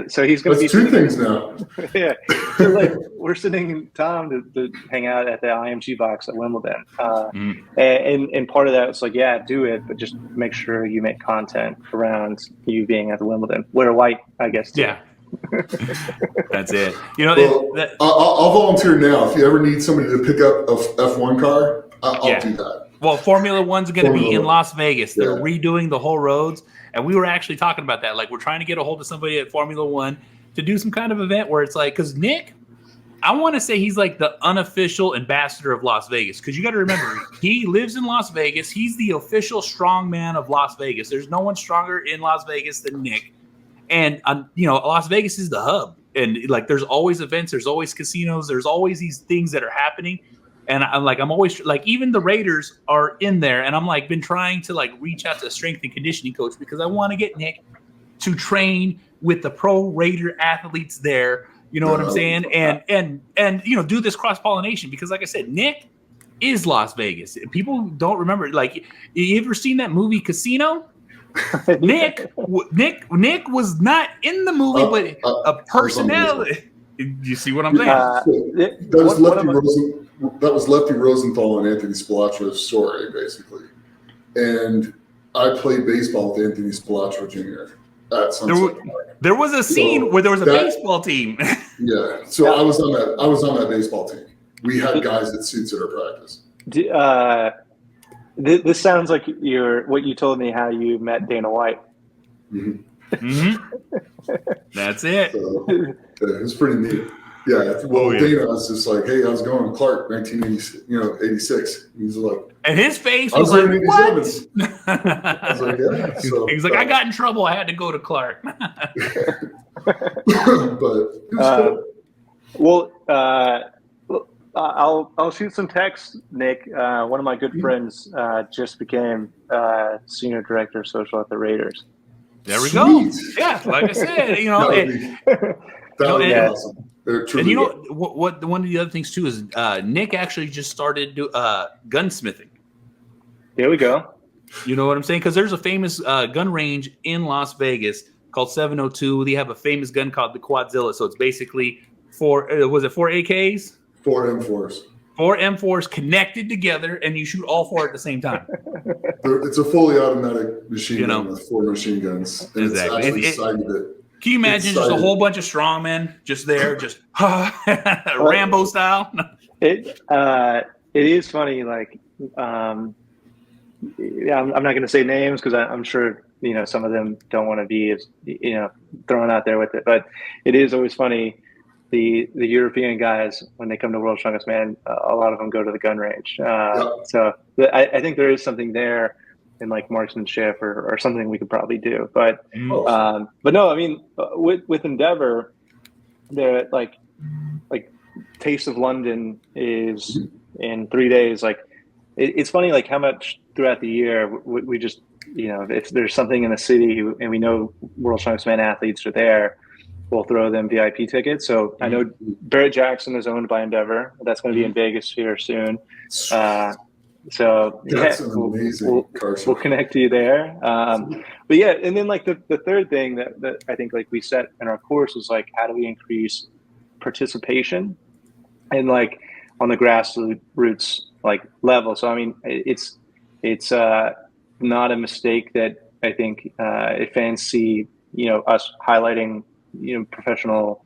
So he's going to be two things now. Yeah. So, like, we're sending Tom to hang out at the IMG box at Wimbledon. And part of that was like, yeah, do it, but just make sure you make content around you being at the Wimbledon. Wear white, I guess, too. Yeah. That's it. I'll volunteer now. If you ever need somebody to pick up a F1 car, I'll do that. Well, Formula One's going to be in Las Vegas. They're redoing the whole roads. And we were actually talking about that. Like, we're trying to get a hold of somebody at Formula One to do some kind of event where it's like, because Nick, I want to say he's like the unofficial ambassador of Las Vegas. Because you got to remember, he lives in Las Vegas. He's the official strongman of Las Vegas. There's no one stronger in Las Vegas than Nick. And, Las Vegas is the hub. And, like, there's always events. There's always casinos. There's always these things that are happening. And I'm always like, even the Raiders are in there. And I'm like, been trying to like reach out to a strength and conditioning coach because I want to get Nick to train with the pro Raider athletes there. You know what I'm saying? And do this cross pollination because, like I said, Nick is Las Vegas. People don't remember. Like, you ever seen that movie Casino? Nick was not in the movie, but a personality. You see what I'm saying? That was Lefty Rosenthal and Anthony Spilatra's story, basically. And I played baseball with Anthony Spilatra Jr. at Sunset Park. There was a scene where there was a baseball team. Yeah, so I was on that baseball team. We had guys at suits at our practice. This sounds like what you told me how you met Dana White. That's it. So, it was pretty neat. Yeah. Well, Dana was just like, "Hey, how's it going, Clark? 1986." He's like, and his face was like, "What?" I was like, "Yeah." So, he's like, "I got in trouble. I had to go to Clark." I'll shoot some text, Nick. One of my good friends just became senior director of social at the Raiders. There we go. Yeah, like I said, that would be awesome. And what one of the other things too is Nick actually just started gunsmithing. There we go. You know what I'm saying? Because there's a famous gun range in Las Vegas called 702. They have a famous gun called the Quadzilla. So it's basically four AKs? 4 M4s. 4 M4s connected together, and you shoot all 4 at the same time. It's a fully automatic machine gun with 4 machine guns. And exactly. It's actually can you imagine just a whole bunch of strongmen just there, just Rambo style? It is funny. Like, I'm not going to say names because I'm sure some of them don't want to be thrown out there with it. But it is always funny. The European guys, when they come to World's Strongest Man, a lot of them go to the gun range. So I think there is something there in like marksmanship or something we could probably do. But no, I mean, with Endeavor, they're like Taste of London is in 3 days. Like, it's funny, like how much throughout the year we just, if there's something in the city and we know World's Strongest Man athletes are there, we'll throw them VIP tickets. So I know Barrett Jackson is owned by Endeavor. That's going to be in Vegas here soon. So that's an amazing we'll connect you there. But yeah, and then like the third thing that I think like we set in our course is like, how do we increase participation and like on the grassroots like level? So I mean, it's not a mistake that I think if fans see us highlighting professional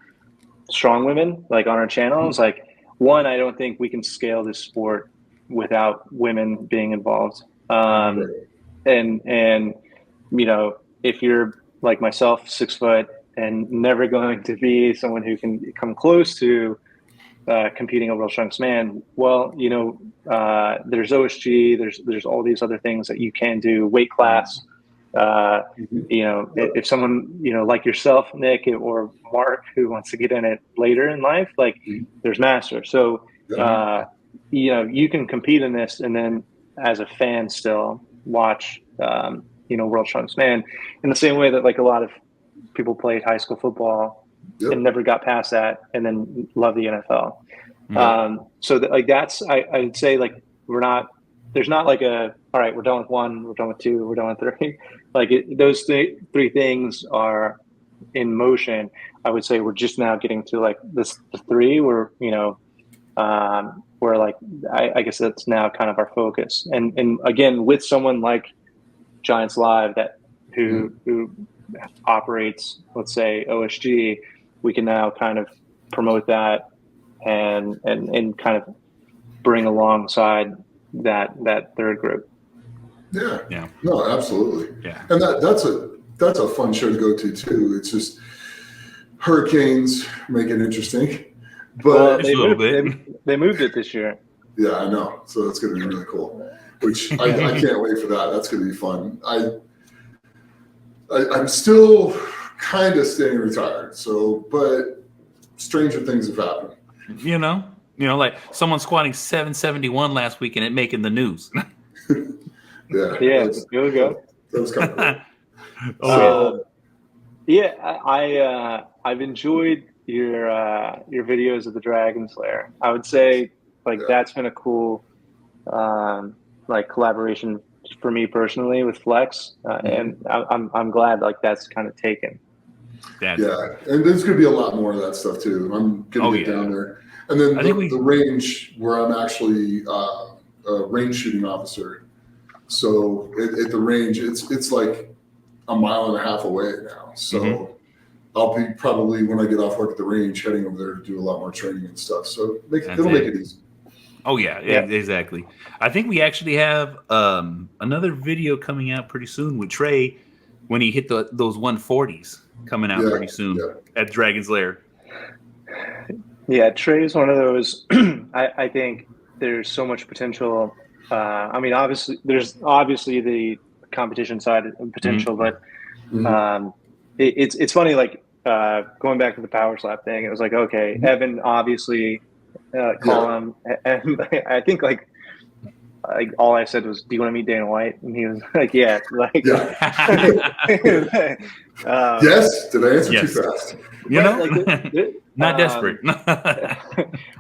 strong women like on our channels, like one, I don't think we can scale this sport without women being involved. And you know, if you're like myself, 6 foot, and never going to be someone who can come close to competing over World's Strongest Man, well, you know, there's OSG, there's all these other things that you can do, weight class. You know, if someone, you know, like yourself, Nick, or Mark, who wants to get in it later in life, like there's master. So, you know, you can compete in this and then as a fan still watch, you know, World's Strongest Man in the same way that like a lot of people played high school football and never got past that and then love the NFL. So that, like, that's, I'd say like, there's not like all right, we're done with 1, we're done with 2, we're done with 3. Like those 3 things are in motion. I would say we're just now getting to like the 3 where, you know, where like, I guess that's now kind of our focus. And again, with someone like Giants Live who operates, let's say OSG, we can now kind of promote that and kind of bring alongside that third group. Yeah. No, absolutely. Yeah. And that's a fun show to go to too. It's just hurricanes make it interesting. But they moved it this year. Yeah, I know. So that's going to be really cool. Which I can't wait for that. That's going to be fun. I'm still kind of staying retired. So, but stranger things have happened. You know, like someone squatting 771 last week and it making the news. Yeah, here we go. That was kind of cool. So, yeah, I've enjoyed your videos of the Dragon Slayer. I would say like that's been a cool like collaboration for me personally with Flex, and I'm glad like that's kind of taken. Yeah, and there's going to be a lot more of that stuff too. I'm going to get down there, and then the range where I'm actually a range shooting officer. So at the range, it's like a mile and a half away now. So I'll be probably, when I get off work at the range, heading over there to do a lot more training and stuff. So it'll make it easy. Oh yeah, exactly. I think we actually have another video coming out pretty soon with Trey when he hit those 140s coming out pretty soon at Dragon's Lair. Yeah, Trey's one of those. I think there's so much potential. I mean, there's obviously the competition side of potential, but it's funny. Like going back to the power slap thing, it was like, okay, Evan obviously call him, and I think like all I said was, "Do you want to meet Dana White?" And he was like, "Yeah." Like, yes. Did I answer too fast? You know, not desperate.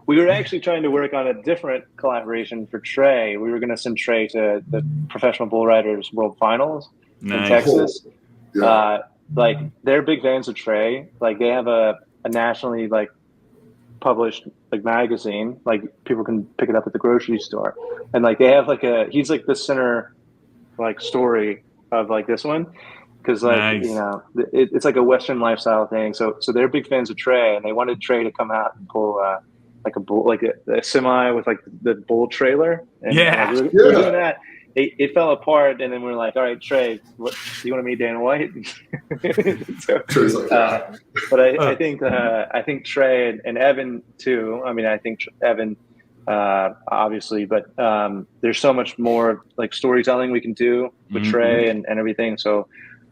We were actually trying to work on a different collaboration for Trey. We were going to send Trey to the Professional Bull Riders World Finals in Texas. Cool. Like they're big fans of Trey. Like they have a nationally like published like magazine. Like people can pick it up at the grocery store, and like they have like he's like the center like story of like this one. Because like you know, it's like a Western lifestyle thing. So they're big fans of Trey, and they wanted Trey to come out and pull like a bull, like a semi with like the bull trailer. And we're doing that. It fell apart, and then we're like, all right, Trey, do you want to meet Dana White? So, Trey's like, but I think Trey and Evan too. I mean, I think Evan obviously, but there's so much more like storytelling we can do with Trey and everything. So.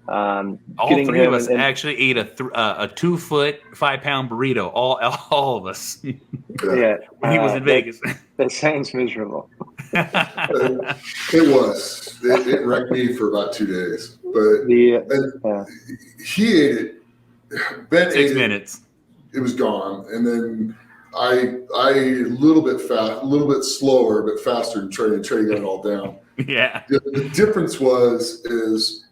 All 3 of us actually ate a 2 foot, 5 pound burrito. All of us. Yeah, when he was in Vegas. That sounds miserable. It was. It wrecked me for about 2 days. But he ate it. Ben 6 minutes. It was gone, and then I ate a little bit fast, a little bit slower, but faster than Trey. And Trey got it all down. Yeah. The difference is.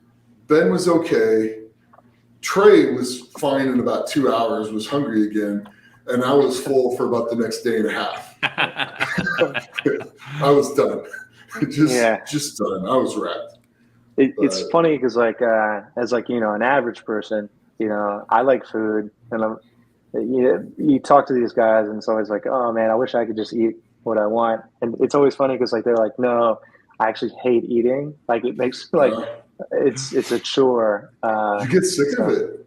Ben was okay. Trey was fine in about 2 hours, was hungry again, and I was full for about the next day and a half. I was done. Just done. I was wrecked. It's funny because like as like, you know, an average person, you know, I like food and you talk to these guys and it's always like, oh man, I wish I could just eat what I want. And it's always funny because like they're like, no, I actually hate eating. Like it makes like it's a chore. You get sick of it.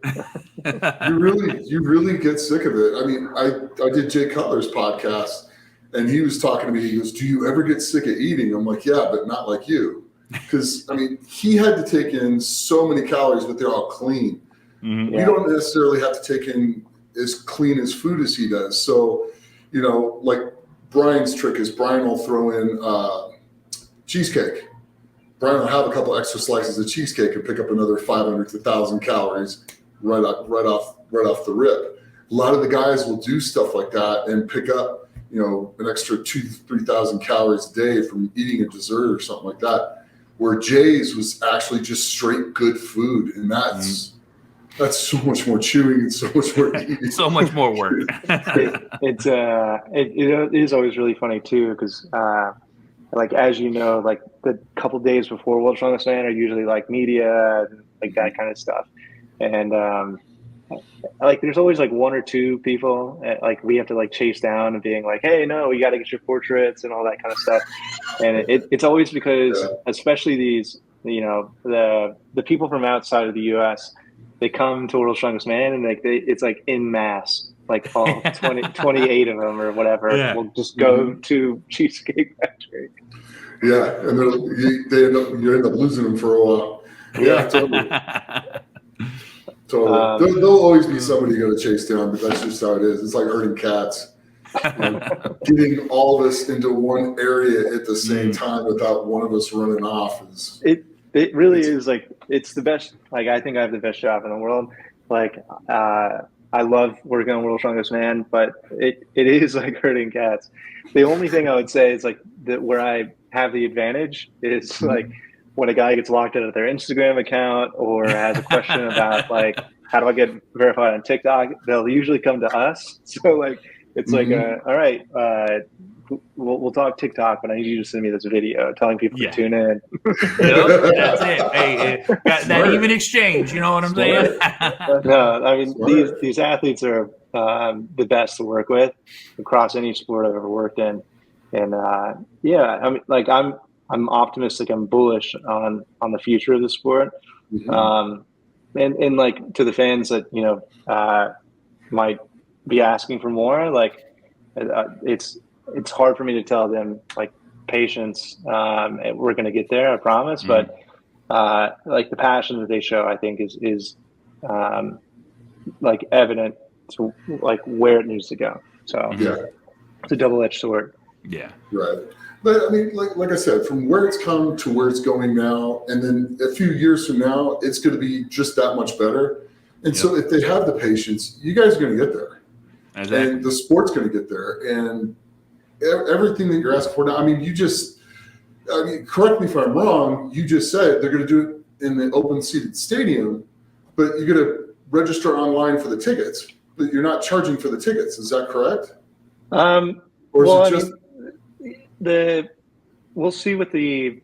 You really get sick of it. I mean, I did Jay Cutler's podcast, and he was talking to me. He goes, "Do you ever get sick of eating?" I'm like, "Yeah, but not like you." Because I mean, he had to take in so many calories, but they're all clean. Mm-hmm. You don't necessarily have to take in as clean as food as he does. So, you know, like Brian's trick is Brian will throw in cheesecake. Brian will have a couple extra slices of cheesecake and pick up another 500 to 1,000 calories right off the rip. A lot of the guys will do stuff like that and pick up, you know, an extra 2,000 to 3,000 calories a day from eating a dessert or something like that. Where Jay's was actually just straight good food, and that's so much more chewing and so much more eating. So much more work. It is always really funny too, because like as you know, like the couple days before World's Strongest Man are usually like media and like that kind of stuff, and like there's always like one or two people like we have to like chase down and being like, hey, no, you got to get your portraits and all that kind of stuff, and it's always because especially these, you know, the people from outside of the U.S. they come to World's Strongest Man and like it's like in mass, like all 28 of them or whatever will just go to Cheesecake Factory. Yeah, and you end up losing them for a while. Yeah, totally. Totally. There'll always be somebody you got to chase down, but that's just how it is. It's like herding cats. Getting all of us into one area at the same time without one of us running off is. It really is like it's the best. Like I think I have the best job in the world. Like I love working on World's Strongest Man, but it is like herding cats. The only thing I would say is like that where I have the advantage is like when a guy gets locked out of their Instagram account or has a question about like how do I get verified on TikTok, they'll usually come to us. So like it's like all right, we'll talk TikTok, but I need you to send me this video telling people to tune in. That's it. Hey, got that even exchange. You know what I'm saying? No, I mean these athletes are the best to work with across any sport I've ever worked in, and I mean like I'm optimistic. I'm bullish on the future of the sport, and like to the fans that you know might be asking for more. Like it's hard for me to tell them like patience. We're going to get there, I promise. But like the passion that they show, I think is like evident to like where it needs to go. So it's a double-edged sword. Yeah. Right. But I mean, like I said, from where it's come to where it's going now, and then a few years from now, it's going to be just that much better. And so if they have the patience, you guys are going to get there. Exactly. And the sport's going to get there. And everything that you're asking for now, I mean, correct me if I'm wrong, you just said they're going to do it in the open seated stadium, but you're going to register online for the tickets, but you're not charging for the tickets. Is that correct? Or is it just... we'll see what the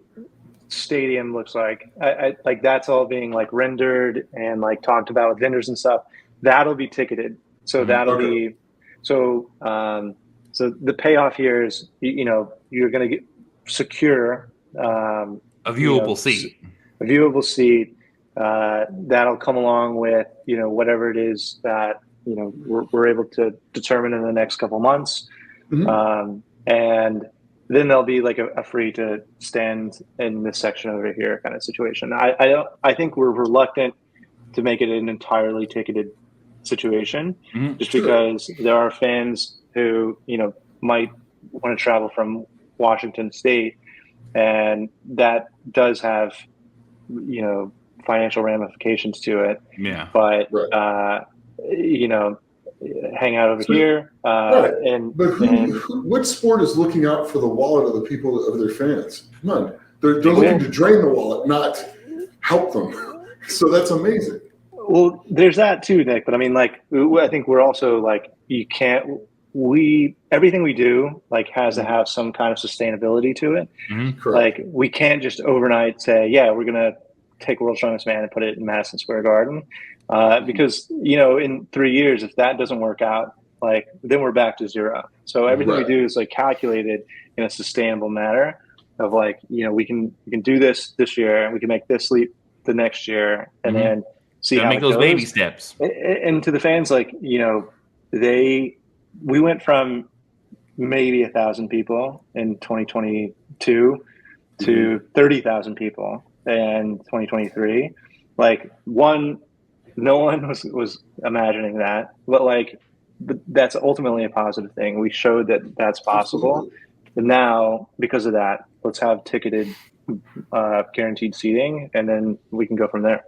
stadium looks like. I like that's all being like rendered and like talked about with vendors and stuff. That'll be ticketed. So that'll be so the payoff here is you know you're going to secure a viewable seat. A viewable seat that'll come along with you know whatever it is that you know we're able to determine in the next couple months, and then there'll be like a free to stand in this section over here kind of situation. I think we're reluctant to make it an entirely ticketed situation, just because there are fans who you know might want to travel from Washington State, and that does have you know financial ramifications to it. Yeah, but you know. Hang out over here, and but what sport is looking out for the wallet of the people of their fans? None. They're looking to drain the wallet, not help them. So that's amazing. Well, there's that too, Nick. But I mean, like, I think we're also like, everything we do like has to have some kind of sustainability to it. Like, we can't just overnight say, yeah, we're gonna take World's Strongest Man and put it in Madison Square Garden. Because, you know, in 3 years, if that doesn't work out, like, then we're back to zero. So everything we do is like calculated in a sustainable manner of like, you know, we can do this year, and we can make this leap the next year, and then see how make it those goes. baby steps. And to the fans, like, you know, we went from maybe 1,000 people in 2022 to 30,000 people in 2023. Like, no one was imagining that, but like, that's ultimately a positive thing. We showed that that's possible. And now, because of that, let's have ticketed, guaranteed seating, and then we can go from there.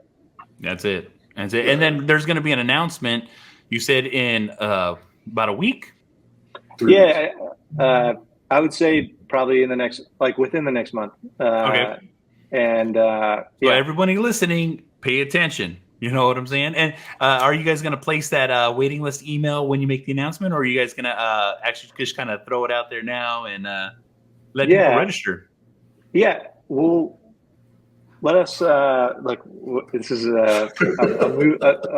That's it. And then there's going to be an announcement. You said in about a week. Yeah, I would say probably within the next month. Okay. And so everybody listening, pay attention. You know what I'm saying? And are you guys going to place that waiting list email when you make the announcement, or are you guys going to actually just kind of throw it out there now and let people register? Yeah, well, let us this is a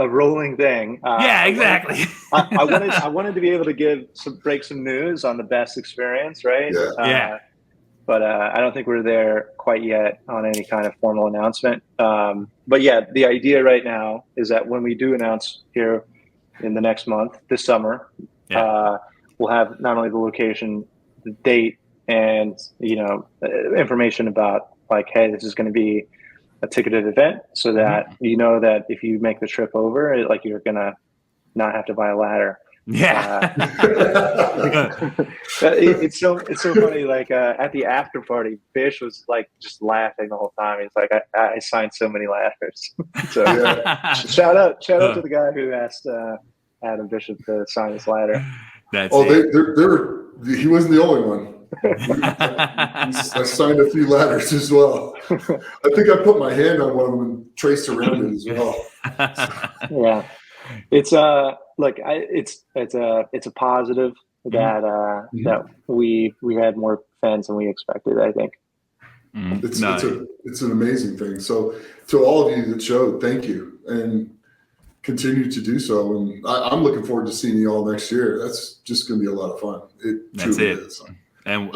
rolling thing. Yeah, exactly. I wanted to be able to break some news on the best experience, right? Yeah. But I don't think we're there quite yet on any kind of formal announcement. But yeah, the idea right now is that when we do announce here in the next month, this summer, we'll have not only the location, the date, and, you know, information about like, hey, this is going to be a ticketed event, so that you know that if you make the trip over, like, you're going to not have to buy a ladder. Yeah. It's so funny. Like, at the after party, Bish was like just laughing the whole time. He's like, I signed so many ladders. So shout out to the guy who asked Adam Bishop to sign his ladder. He wasn't the only one. I signed a few ladders as well. I think I put my hand on one of them and traced around it as well. Yeah, it's it's a positive that that we had more fans than we expected, I think. It's an amazing thing. So to all of you that showed, thank you, and continue to do so. And I'm looking forward to seeing you all next year. That's just going to be a lot of fun. It truly is. And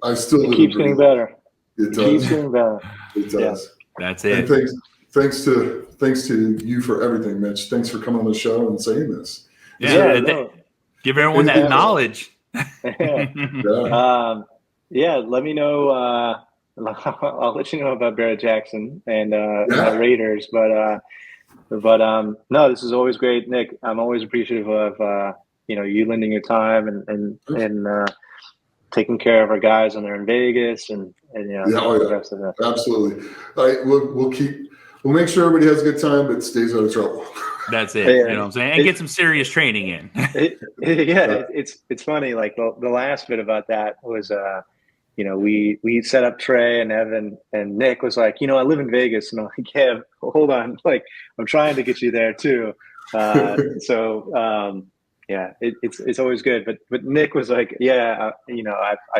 I still it keeps getting better. It does. Keeps getting better. It does. Yeah. That's it. And thanks to you for everything, Mitch. Thanks for coming on the show and saying this. Give everyone that knowledge. Let me know. I'll let you know about Barrett Jackson and the Raiders. But no, this is always great, Nick. I'm always appreciative of you lending your time and taking care of our guys when they're in Vegas and the rest of that. Absolutely. We'll make sure everybody has a good time, but stays out of trouble. That's it. You know what I'm saying? And get some serious training in. It's funny. Like the last bit about that was, we set up Trey and Evan, and Nick was like, I live in Vegas, and I'm like, yeah, hold on, like I'm trying to get you there too. It's always good. But Nick was like, I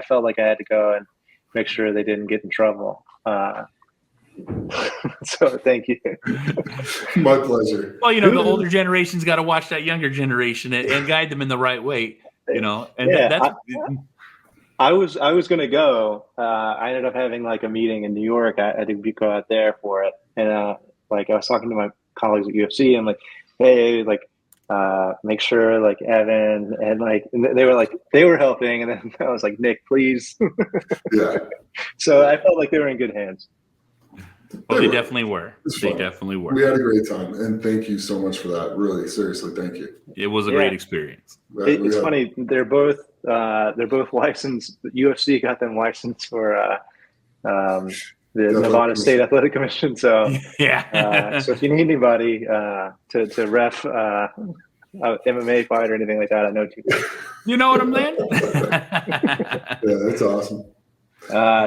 felt like I had to go and make sure they didn't get in trouble. So thank you. My pleasure. Well, the older generation's got to watch that younger generation and guide them in the right way. And I was going to go. I ended up having like a meeting in New York. I had to go out there for it. And I was talking to my colleagues at UFC. I'm like, hey, make sure like Evan and they were helping. And then I was like, Nick, please. Yeah. So I felt like they were in good hands. Well, they definitely were. Definitely were. We had a great time, and thank you so much for that. Really, seriously, thank you. It was a great experience. It's funny. They're both licensed. The UFC got them licensed for the Nevada State Athletic Commission. So so if you need anybody to ref MMA fight or anything like that, I know you. You know what I'm saying? Yeah, that's awesome.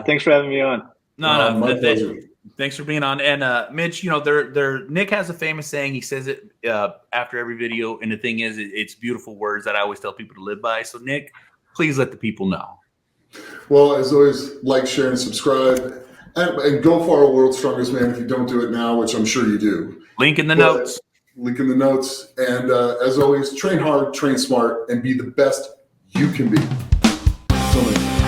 Thanks for having me on. No, my pleasure. Thanks for being on. And Mitch, Nick has a famous saying. He says it after every video, and the thing is, it's beautiful words that I always tell people to live by. So, Nick, please let the people know. Well, as always, like, share, and subscribe, and go for our World's Strongest Man if you don't do it now, which I'm sure you do. Link in the notes. link in the notes. And as always, train hard, train smart, and be the best you can be. So much.